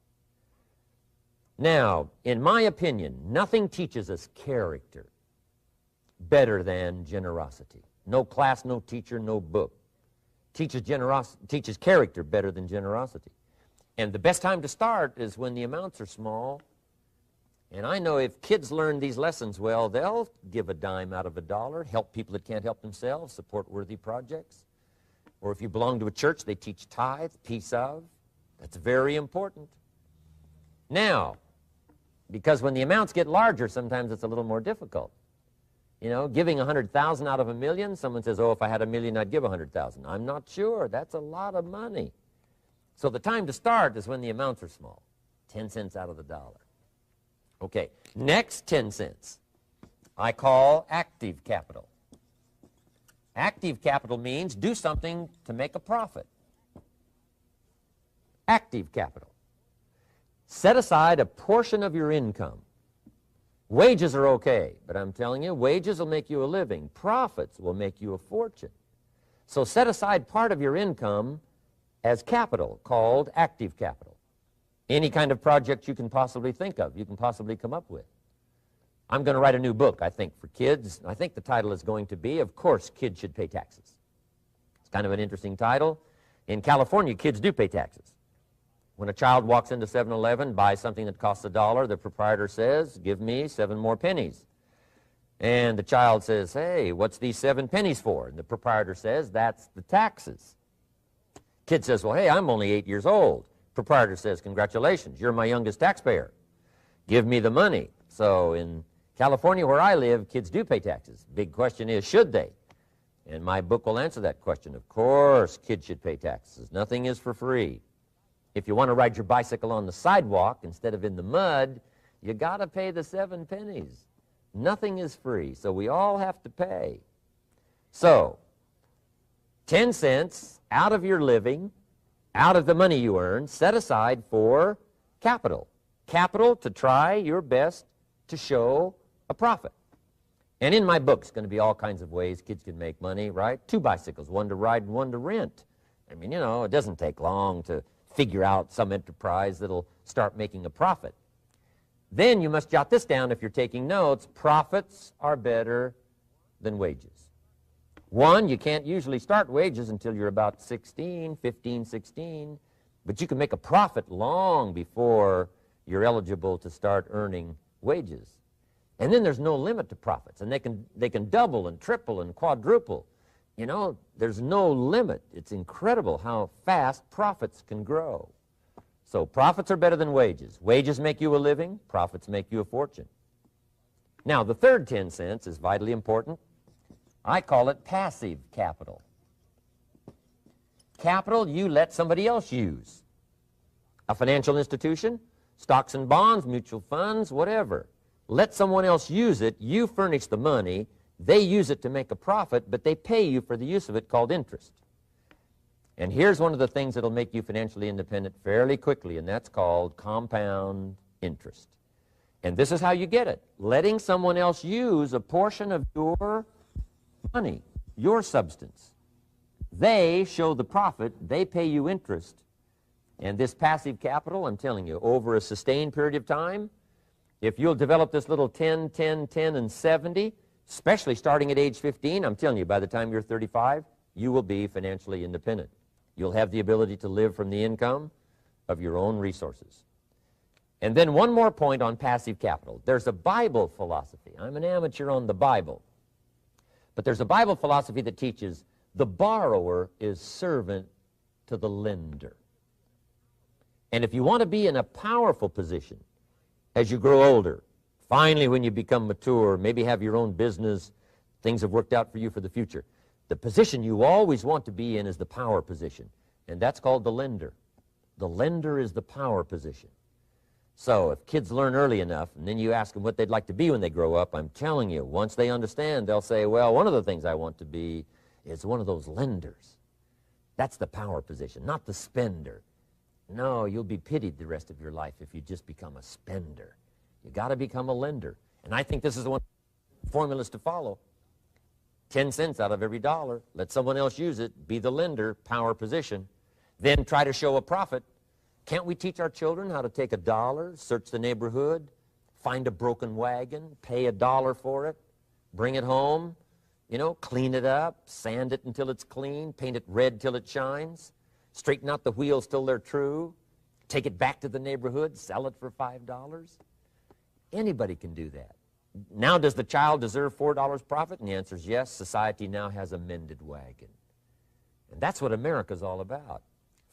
Now, in my opinion, nothing teaches us character better than generosity. No class, no teacher, no book teaches character better than generosity. And the best time to start is when the amounts are small. And I know if kids learn these lessons well, they'll give a dime out of a dollar, help people that can't help themselves, support worthy projects. Or if you belong to a church, they teach tithe, piece of. That's very important. Now, because when the amounts get larger, sometimes it's a little more difficult. You know, giving 100,000 out of a million, someone says, oh, if I had a million, I'd give 100,000. I'm not sure. That's a lot of money. So the time to start is when the amounts are small, 10 cents out of the dollar. Okay, next 10 cents I call active capital. Active capital means do something to make a profit. Active capital. Set aside a portion of your income. Wages are okay, but I'm telling you, wages will make you a living. Profits will make you a fortune. So set aside part of your income as capital, called active capital. Any kind of project you can possibly think of, you can possibly come up with. I'm going to write a new book, I think, for kids. I think the title is going to be, Of Course Kids Should Pay Taxes. It's kind of an interesting title. In California, kids do pay taxes. When a child walks into 7-Eleven, buys something that costs $1, the proprietor says, give me 7 more pennies. And the child says, hey, what's these 7 pennies for? And the proprietor says, that's the taxes. Kid says, well, hey, I'm only 8 years old. Proprietor says, congratulations, you're my youngest taxpayer. Give me the money. So in California, where I live, kids do pay taxes. Big question is, should they? And my book will answer that question. Of course, kids should pay taxes. Nothing is for free. If you want to ride your bicycle on the sidewalk instead of in the mud, you got to pay the 7 pennies. Nothing is free, so we all have to pay. So, 10 cents out of your living, out of the money you earn, set aside for capital. Capital to try your best to show a profit. And in my book, it's going to be all kinds of ways kids can make money, right? 2 bicycles, one to ride and one to rent. I mean, you know, it doesn't take long to figure out some enterprise that'll start making a profit. Then you must jot this down if you're taking notes. Profits are better than wages. 1, you can't usually start wages until you're about 16, 15, 16, but you can make a profit long before you're eligible to start earning wages. And then there's no limit to profits, and they can double and triple and quadruple. You know, there's no limit. It's incredible how fast profits can grow. So profits are better than wages. Wages make you a living. Profits make you a fortune. Now, the third 10 cents is vitally important. I call it passive capital. Capital you let somebody else use. A financial institution, stocks and bonds, mutual funds, whatever. Let someone else use it. You furnish the money. They use it to make a profit, but they pay you for the use of it, called interest. And here's one of the things that'll make you financially independent fairly quickly, and that's called compound interest. And this is how you get it. Letting someone else use a portion of your money, your substance. They show the profit, they pay you interest. And this passive capital, I'm telling you, over a sustained period of time, if you'll develop this little 10, 10, 10, and 70, especially starting at age 15, I'm telling you, by the time you're 35, you will be financially independent. You'll have the ability to live from the income of your own resources. And then one more point on passive capital. There's a Bible philosophy. I'm an amateur on the Bible. But there's a Bible philosophy that teaches the borrower is servant to the lender. And if you want to be in a powerful position as you grow older, finally when you become mature, maybe have your own business, things have worked out for you for the future, the position you always want to be in is the power position, and that's called the lender. The lender is the power position. So if kids learn early enough, and then you ask them what they'd like to be when they grow up, I'm telling you, once they understand, they'll say, well, one of the things I want to be is one of those lenders. That's the power position, not the spender. No, you'll be pitied the rest of your life if you just become a spender. You got to become a lender. And I think this is the one formulas to follow. 10 cents out of every dollar. Let someone else use it. Be the lender, power position. Then try to show a profit. Can't we teach our children how to take $1, search the neighborhood, find a broken wagon, pay $1 for it, bring it home, you know, clean it up, sand it until it's clean, paint it red till it shines, straighten out the wheels till they're true, take it back to the neighborhood, sell it for $5? Anybody can do that. Now, does the child deserve $4 profit? And the answer is yes. Society now has a mended wagon. And that's what America's all about.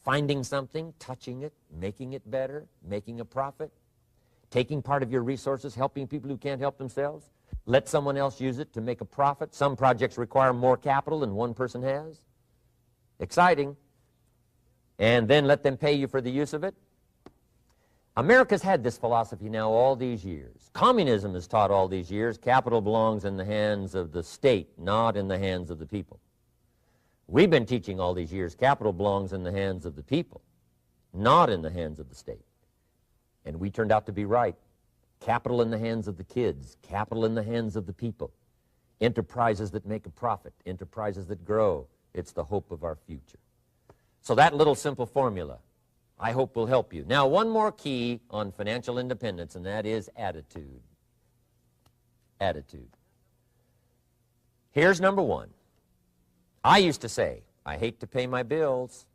Finding something, touching it, making it better, making a profit, taking part of your resources, helping people who can't help themselves. Let someone else use it to make a profit. Some projects require more capital than one person has. Exciting. And then let them pay you for the use of it. America's had this philosophy now all these years. Communism has taught all these years capital belongs in the hands of the state, not in the hands of the people. We've been teaching all these years capital belongs in the hands of the people, not in the hands of the state. And we turned out to be right. Capital in the hands of the kids, capital in the hands of the people. Enterprises that make a profit, enterprises that grow. It's the hope of our future. So that little simple formula, I hope, will help you. Now, one more key on financial independence, and that is attitude. Attitude. Here's number one. I used to say, I hate to pay my bills.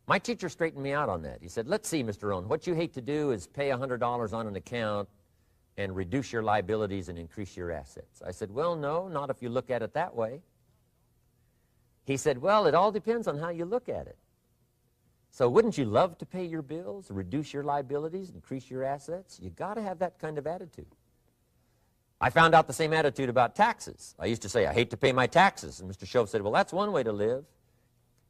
My teacher straightened me out on that. He said, let's see, Mr. Rohn, what you hate to do is pay $100 on an account and reduce your liabilities and increase your assets. I said, well, no, not if you look at it that way. He said, well, it all depends on how you look at it. So wouldn't you love to pay your bills, reduce your liabilities, increase your assets? You got to have that kind of attitude. I found out the same attitude about taxes. I used to say, I hate to pay my taxes. And Mr. Shove said, well, that's one way to live.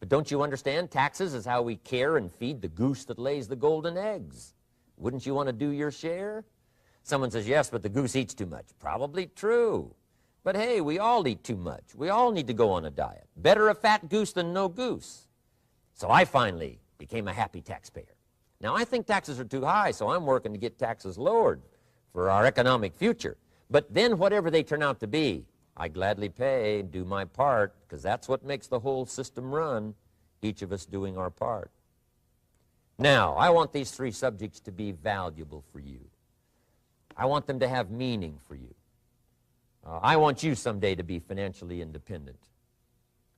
But don't you understand? Taxes is how we care and feed the goose that lays the golden eggs. Wouldn't you want to do your share? Someone says, yes, but the goose eats too much. Probably true. But hey, we all eat too much. We all need to go on a diet. Better a fat goose than no goose. So I finally became a happy taxpayer. Now, I think taxes are too high, so I'm working to get taxes lowered for our economic future. But then whatever they turn out to be, I gladly pay, do my part, because that's what makes the whole system run, each of us doing our part. Now, I want these three subjects to be valuable for you. I want them to have meaning for you. I want you someday to be financially independent.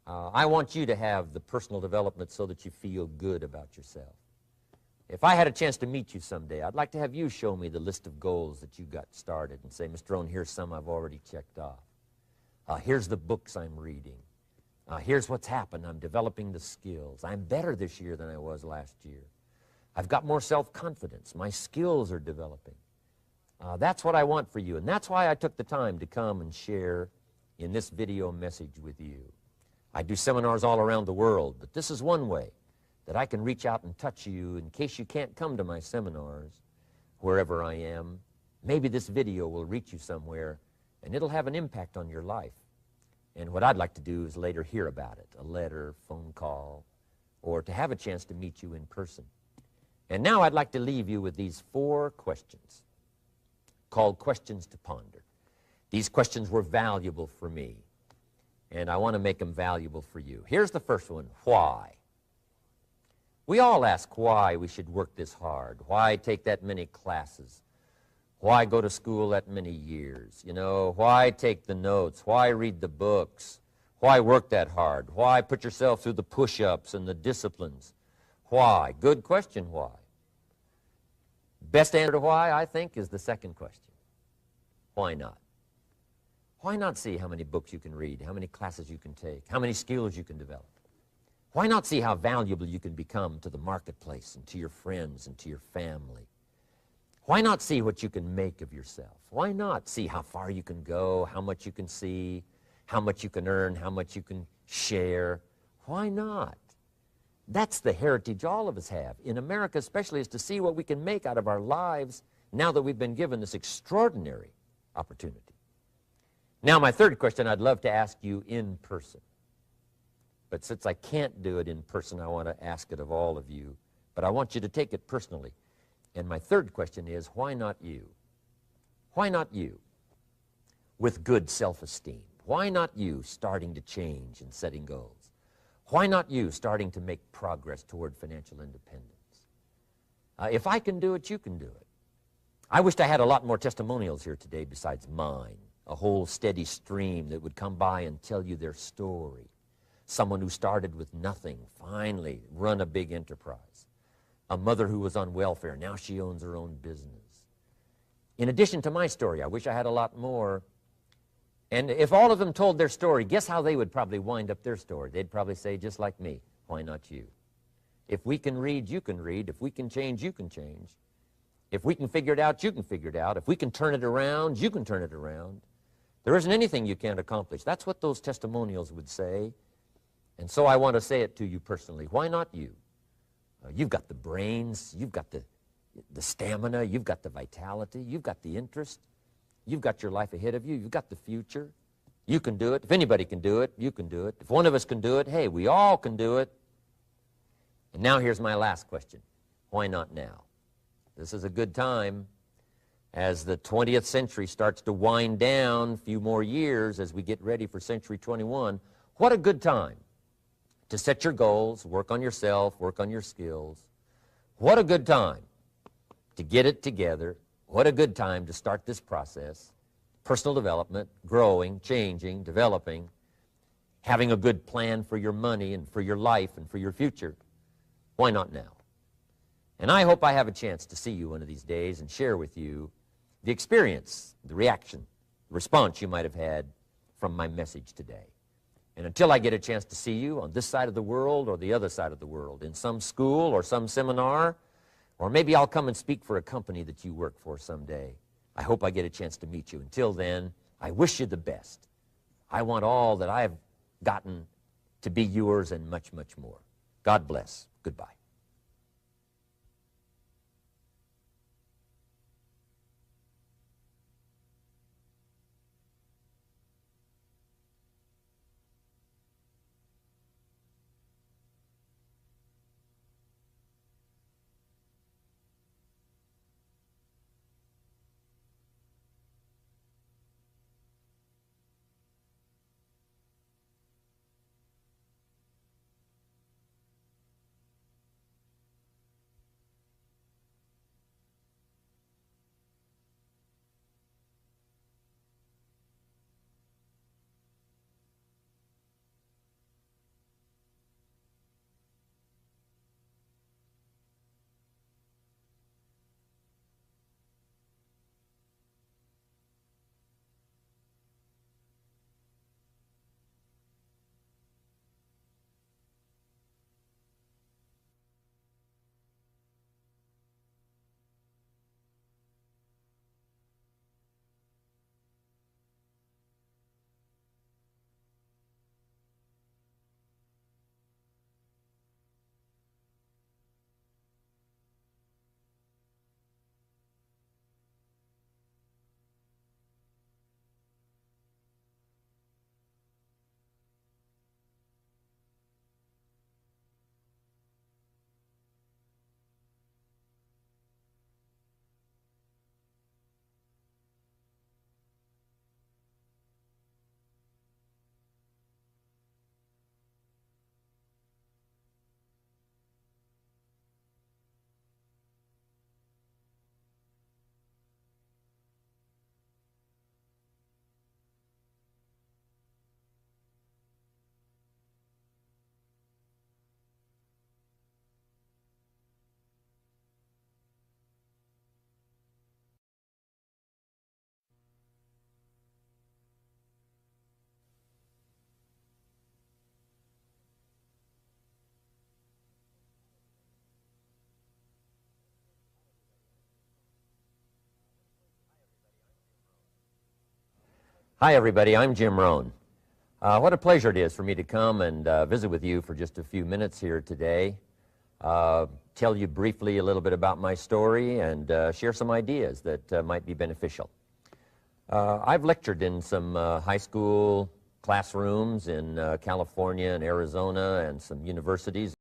I want you to have the personal development so that you feel good about yourself. If I had a chance to meet you someday, I'd like to have you show me the list of goals that you got started and say, Mr. Rohn, here's some I've already checked off. Here's the books I'm reading. Here's what's happened. I'm developing the skills. I'm better this year than I was last year. I've got more self-confidence. My skills are developing. That's what I want for you, and that's why I took the time to come and share in this video message with you. I do seminars all around the world, but this is one way that I can reach out and touch you in case you can't come to my seminars wherever I am. Maybe this video will reach you somewhere, and it'll have an impact on your life. And what I'd like to do is later hear about it, a letter, phone call, or to have a chance to meet you in person. And now I'd like to leave you with these 4 questions called questions to ponder. These questions were valuable for me, and I want to make them valuable for you. Here's the first one, why? We all ask why we should work this hard, why take that many classes, why go to school that many years, you know, why take the notes, why read the books, why work that hard, why put yourself through the push-ups and the disciplines, why? Good question, why? Best answer to why, I think, is the second question. Why not? Why not see how many books you can read, how many classes you can take, how many skills you can develop? Why not see how valuable you can become to the marketplace and to your friends and to your family? Why not see what you can make of yourself? Why not see how far you can go, how much you can see, how much you can earn, how much you can share? Why not? That's the heritage all of us have, in America especially, is to see what we can make out of our lives now that we've been given this extraordinary opportunity. Now, my third question I'd love to ask you in person. But since I can't do it in person, I want to ask it of all of you. But I want you to take it personally. And my third question is, why not you? Why not you with good self-esteem? Why not you starting to change and setting goals? Why not you starting to make progress toward financial independence? If I can do it, you can do it. I wished I had a lot more testimonials here today besides mine, a whole steady stream that would come by and tell you their story. Someone who started with nothing, finally run a big enterprise. A mother who was on welfare, now she owns her own business. In addition to my story, I wish I had a lot more. And if all of them told their story, guess how they would probably wind up their story? They'd probably say, just like me, why not you? If we can read, you can read. If we can change, you can change. If we can figure it out, you can figure it out. If we can turn it around, you can turn it around. There isn't anything you can't accomplish. That's what those testimonials would say. And so I want to say it to you personally. Why not you? You've got the brains, you've got the stamina, you've got the vitality, you've got the interest, you've got your life ahead of you, you've got the future. You can do it. If anybody can do it, you can do it. If one of us can do it, hey, we all can do it. And now here's my last question. Why not now? This is a good time as the 20th century starts to wind down, a few more years as we get ready for century 21. What a good time to set your goals, work on yourself, work on your skills. What a good time to get it together. What a good time to start this process. Personal development, growing, changing, developing, having a good plan for your money and for your life and for your future. Why not now? And I hope I have a chance to see you one of these days and share with you the experience, the reaction, the response you might have had from my message today. And until I get a chance to see you on this side of the world or the other side of the world, in some school or some seminar, or maybe I'll come and speak for a company that you work for someday. I hope I get a chance to meet you. Until then, I wish you the best. I want all that I've gotten to be yours and much, much more. God bless. Goodbye. Hi, everybody. I'm Jim Rohn. What a pleasure it is for me to come and visit with you for just a few minutes here today, tell you briefly a little bit about my story, and share some ideas that might be beneficial. I've lectured in some high school classrooms in California and Arizona and some universities.